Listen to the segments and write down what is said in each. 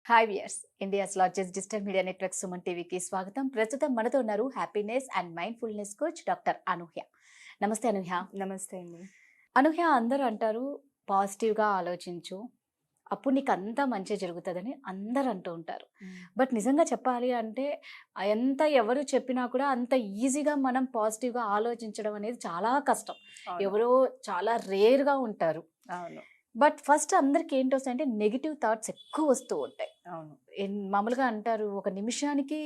Hi viewers, India's largest digital media network Suman టీవీకి స్వాగతం. ప్రస్తుతం మనతో ఉన్నారు happiness and mindfulness coach doctor Anuhya. నమస్తే అనూహ్య. నమస్తే అండి. అనూహ్య, అందరూ అంటారు పాజిటివ్గా ఆలోచించు, అప్పుడు నీకు అంతా మంచి జరుగుతుందని అందరు అంటూ ఉంటారు. బట్ నిజంగా చెప్పాలి అంటే ఎంత ఎవరు చెప్పినా కూడా అంత ఈజీగా మనం పాజిటివ్గా ఆలోచించడం అనేది చాలా కష్టం. అవును. ఎవరో చాలా రేర్గా ఉంటారు. అవును. బట్ ఫస్ట్ అందరికి ఏంటి వస్తాయంటే నెగిటివ్ థాట్స్ ఎక్కువ వస్తూ ఉంటాయి. అవును. మామూలుగా అంటారు ఒక నిమిషానికి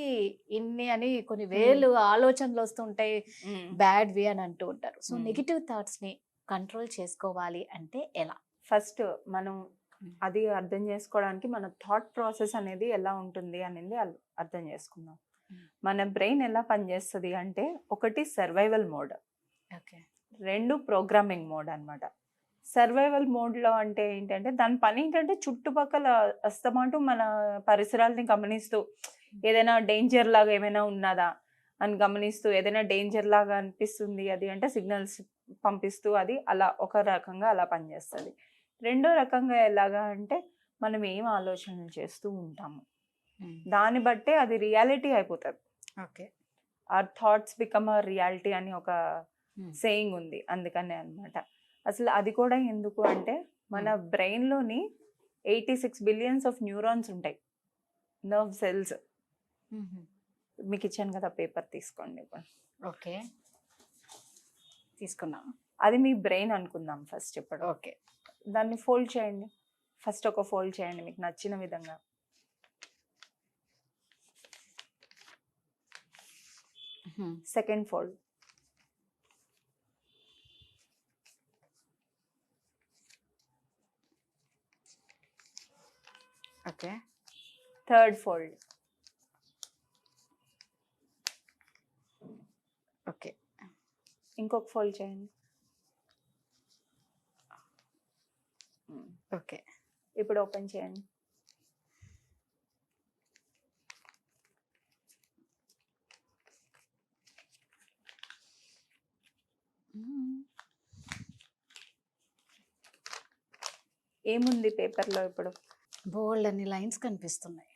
ఇన్ని అని కొన్ని హ్మ్. వేలు ఆలోచనలు వస్తుంటాయి, హ్మ్. బ్యాడ్‌వి అని అంటూ ఉంటారు. సో హ్మ్. నెగిటివ్ థాట్స్‌ని కంట్రోల్ చేసుకోవాలి అంటే ఎలా? ఫస్ట్ మనం హ్మ్. అది అర్థం చేసుకోవడానికి మన థాట్ ప్రాసెస్ అనేది ఎలా ఉంటుంది అనేది అర్థం చేసుకుందాం. హ్మ్. మన బ్రెయిన్ ఎలా పనిచేస్తది అంటే, ఒకటి survival mode, okay. 2 programming mode అన్నమాట. సర్వైవల్ మోడ్‌లో అంటే ఏంటంటే, దాని పని ఏంటంటే చుట్టుపక్కల అస్తమాటు మన పరిసరాలని గమనిస్తూ, ఏదైనా డేంజర్ లాగా ఏమైనా ఉన్నదా అని గమనిస్తూ, ఏదైనా డేంజర్ లాగా అనిపిస్తుంది అది అంటే సిగ్నల్స్ పంపిస్తూ అది అలా ఒక రకంగా అలా పనిచేస్తది. రెండో రకంగా ఎలాగా అంటే, మనం ఏం ఆలోచనలు చేస్తూ ఉంటాము. దాన్ని బట్టే అది రియాలిటీ అయిపోతది. Okay. Our thoughts become a reality అని ఒక సేయింగ్ ఉంది. అందుకనే అన్నమాట. అసలు అది కూడా ఎందుకు అంటే, మన బ్రెయిన్‌లోని 86 బిలియన్స్ ఆఫ్ న్యూరాన్స్ ఉంటాయి. Nerve cells. మీకు ఇచ్చాను కదా పేపర్ తీసుకోండి ఇప్పుడు. ఓకే, తీసుకున్నాం. అది మీ బ్రెయిన్ అనుకుందాం ఫస్ట్ ఇప్పుడు. ఓకే. దాన్ని ఫోల్డ్ చేయండి. ఫస్ట్ ఒక ఫోల్డ్ చేయండి మీకు నచ్చిన విధంగా. Second fold. Okay. Third fold. Okay. ఇంకొక ఫోల్డ్ చేయండి. ఓకే. ఇప్పుడు ఓపెన్ చేయండి. ఏముంది పేపర్‌లో ఇప్పుడు? బోల్డ్ అన్ని లైన్స్ కనిపిస్తున్నాయి.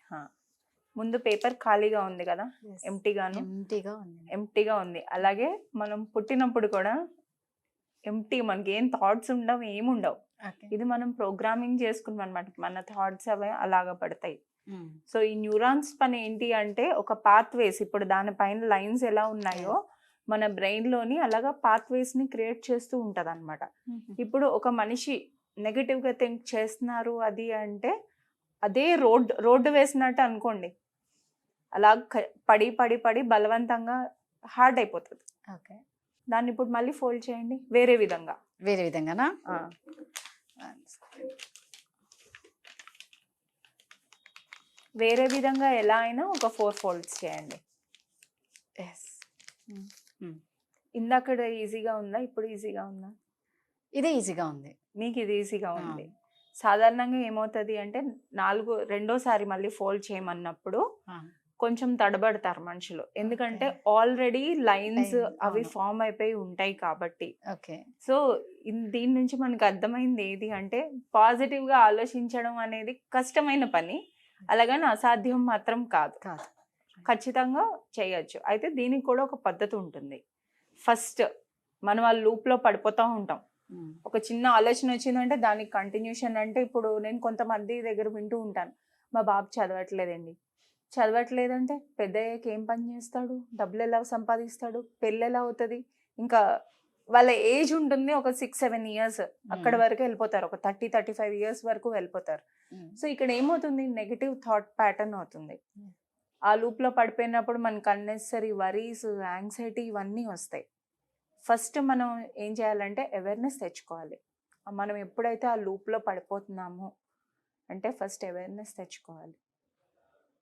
ముందు పేపర్ ఖాళీగా ఉంది కదా, ఎంప్టీగాను. ఎంప్టీగా ఉంది. అలాగే మనం పుట్టినప్పుడు కూడా ఎంప్టీ, మనకి ఏం థాట్స్ ఉండవు, ఏముండవు. ఇది మనం ప్రోగ్రామింగ్ చేసుకున్నాం అనమాట. మన థాట్స్ అవే అలాగా పడతాయి. సో ఈ న్యూరాన్స్ పని ఏంటి అంటే, ఒక పాత్వేస్, ఇప్పుడు దానిపైన లైన్స్ ఎలా ఉన్నాయో మన బ్రెయిన్లోని అలాగా పాత్వేస్ని క్రియేట్ చేస్తూ ఉంటుంది అనమాట. ఇప్పుడు ఒక మనిషి నెగటివ్గా థింక్ చేస్తున్నారు అది అంటే, అదే రోడ్డు వేసినట్టు అనుకోండి, అలా పడి పడి పడి బలవంతంగా హార్డ్ అయిపోతుంది. ఓకే. దాన్ని ఇప్పుడు మళ్ళీ ఫోల్డ్ చేయండి వేరే విధంగా. వేరే విధంగానా? వేరే విధంగా ఎలా అయినా ఒక 4 ఫోల్డ్స్ చేయండి. ఇందాక ఈజీగా ఉందా, ఇప్పుడు ఈజీగా ఉందా? ఇదే ఈజీగా ఉంది. మీకు ఇది ఈజీగా ఉంది. సాధారణంగా ఏమవుతుంది అంటే, రెండోసారి మళ్ళీ ఫోల్డ్ చేయమన్నప్పుడు కొంచెం తడబడతారు మనుషులు. ఎందుకంటే ఆల్రెడీ లైన్స్ అవి ఫామ్ అయిపోయి ఉంటాయి కాబట్టి. ఓకే. సో దీని నుంచి మనకు అర్థమైంది ఏది అంటే, పాజిటివ్గా ఆలోచించడం అనేది కష్టమైన పని, అలాగని అసాధ్యం మాత్రం కాదు. ఖచ్చితంగా చేయొచ్చు. అయితే దీనికి కూడా ఒక పద్ధతి ఉంటుంది. ఫస్ట్ మనం ఆ లూప్లో పడిపోతూ ఉంటాం. ఒక చిన్న ఆలోచన వచ్చిందంటే దానికి కంటిన్యూషన్ అంటే, ఇప్పుడు నేను కొంతమంది దగ్గర వింటూ ఉంటాను, మా బాబు చదవట్లేదంటే పెద్ద అయ్యాక ఏం పని చేస్తాడు, డబ్బులు ఎలా సంపాదిస్తాడు, పెళ్ళి ఎలా అవుతుంది, ఇంకా వాళ్ళ ఏజ్ ఉంటుంది ఒక 6-7 ఇయర్స్, అక్కడ వరకు వెళ్ళిపోతారు. ఒక 30-35 ఇయర్స్ వరకు వెళ్ళిపోతారు. సో ఇక్కడ ఏమవుతుంది, నెగిటివ్ థాట్ ప్యాటర్న్ అవుతుంది. ఆ లూప్లో పడిపోయినప్పుడు మనకు అన్నెసరీ వరీస్, యాంగ్జైటీ ఇవన్నీ వస్తాయి. ఫస్ట్ మనం ఏం చేయాలంటే అవేర్నెస్ తెచ్చుకోవాలి. మనం ఎప్పుడైతే ఆ లూప్లో పడిపోతున్నామో అంటే ఫస్ట్ అవేర్నెస్ తెచ్చుకోవాలి.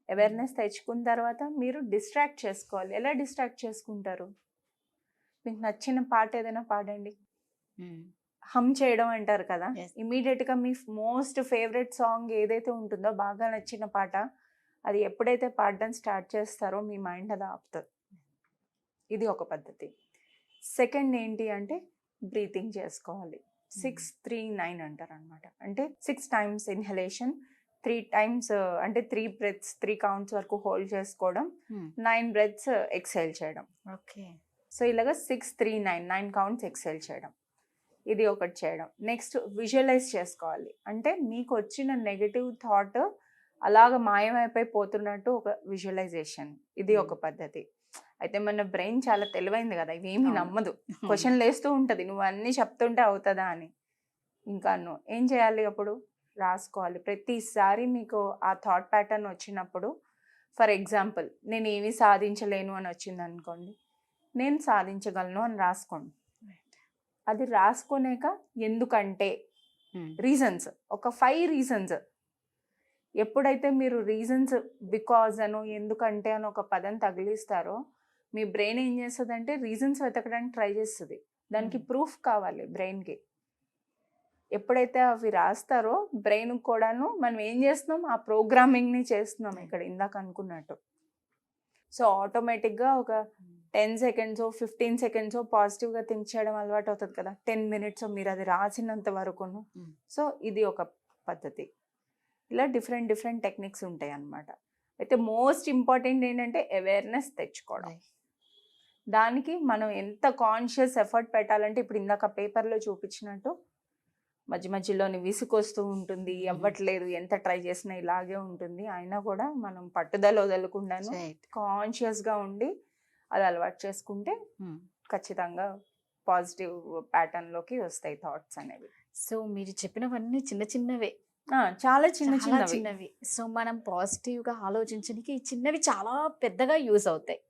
అవేర్నెస్ తెచ్చుకున్న తర్వాత మీరు డిస్ట్రాక్ట్ చేసుకోవాలి. ఎలా డిస్ట్రాక్ట్ చేసుకుంటారు? మీకు నచ్చిన పాట ఏదైనా పాడండి. హమ్ చేయడం అంటారు కదా, ఇమీడియట్గా మీ మోస్ట్ ఫేవరెట్ సాంగ్ ఏదైతే ఉంటుందో, బాగా నచ్చిన పాట, అది ఎప్పుడైతే పాడడం స్టార్ట్ చేస్తారో మీ మైండ్ అది ఆపుతుంది. ఇది ఒక పద్ధతి. సెకండ్ ఏంటి అంటే, బ్రీతింగ్ చేసుకోవాలి. 6-3-9 అంటారు అనమాట. అంటే 6 times ఇన్హలేషన్, 3 టైమ్స్ అంటే 3 బ్రెత్స్ 3 కౌంట్స్ వరకు హోల్డ్ చేసుకోవడం, Hmm. 9 బ్రెత్స్ ఎక్సైల్ చేయడం. ఓకే. సో ఇలాగా 6 3 9 కౌంట్స్ ఎక్సైల్ చేయడం, ఇది ఒకటి చేయడం. నెక్స్ట్ విజువలైజ్ చేసుకోవాలి, అంటే మీకు వచ్చిన నెగటివ్ థాట్ అలాగ మాయమైపోయి పోతున్నట్టు ఒక విజువలైజేషన్, ఇది ఒక పద్ధతి. అయితే మన బ్రెయిన్ చాలా తెలివైంది కదా, ఇవేమీ అవును. నమ్మదు, క్వశ్చన్లు వేస్తూ ఉంటుంది, నువ్వు అన్నీ చెప్తుంటే అవుతుందా అని. ఇంకా నువ్వు ఏం చేయాలి, అప్పుడు రాసుకోవాలి. ప్రతిసారి మీకు ఆ థాట్ ప్యాటర్న్ వచ్చినప్పుడు, ఫర్ ఎగ్జాంపుల్ నేను ఏమీ సాధించలేను అని వచ్చింది అనుకోండి, నేను సాధించగలను అని రాసుకోండి. అది రాసుకునేక ఎందుకంటే Hmm. రీజన్స్, ఒక 5 రీజన్స్. ఎప్పుడైతే మీరు రీజన్స్ బికాజ్ అనో ఎందుకంటే అని ఒక పదం తగిలిస్తారో, మీ బ్రెయిన్ ఏం చేస్తుందంటే రీజన్స్ వెతకడానికి ట్రై చేస్తుంది. దానికి ప్రూఫ్ కావాలి బ్రెయిన్కి. ఎప్పుడైతే అవి రాస్తారో బ్రెయిన్ కూడాను మనం ఏం చేస్తున్నాం, ఆ ప్రోగ్రామింగ్ని చేస్తున్నాం ఇక్కడ ఇందాక అనుకున్నట్టు. సో ఆటోమేటిక్గా ఒక 10 సెకండ్స్ 15 సెకండ్స్ పాజిటివ్గా థింక్ చేయడం అలవాటు అవుతుంది కదా, 10 మినిట్స్ మీరు అది రాసినంత వరకును. సో ఇది ఒక పద్ధతి. ఇలా డిఫరెంట్ టెక్నిక్స్ ఉంటాయి అన్నమాట. అయితే మోస్ట్ ఇంపార్టెంట్ ఏంటంటే అవేర్నెస్ తెచ్చుకోవడం. దానికి మనం ఎంత కాన్షియస్ ఎఫర్ట్ పెట్టాలంటే, ఇప్పుడు ఇందాక పేపర్లో చూపించినట్టు మధ్యలోని విసుకొస్తూ ఉంటుంది, అవ్వట్లేదు, ఎంత ట్రై చేసినా ఇలాగే ఉంటుంది, అయినా కూడా మనం పట్టుదల వదలకుండాను కాన్షియస్గా ఉండి అది అలవాటు చేసుకుంటే ఖచ్చితంగా పాజిటివ్ ప్యాటర్న్లోకి వస్తాయి థాట్స్ అనేవి. సో మీరు చెప్పినవన్నీ చిన్న చిన్నవే, చాలా చాలా చిన్నవి. చిన్నవి. సో మనం పాజిటివ్గా ఆలోచించడానికి ఈ చిన్నవి చాలా పెద్దగా యూస్ అవుతాయి.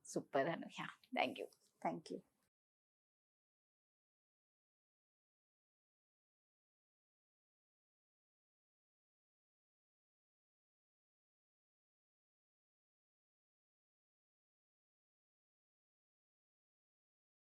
Super Anuhya, thank you. Thank you.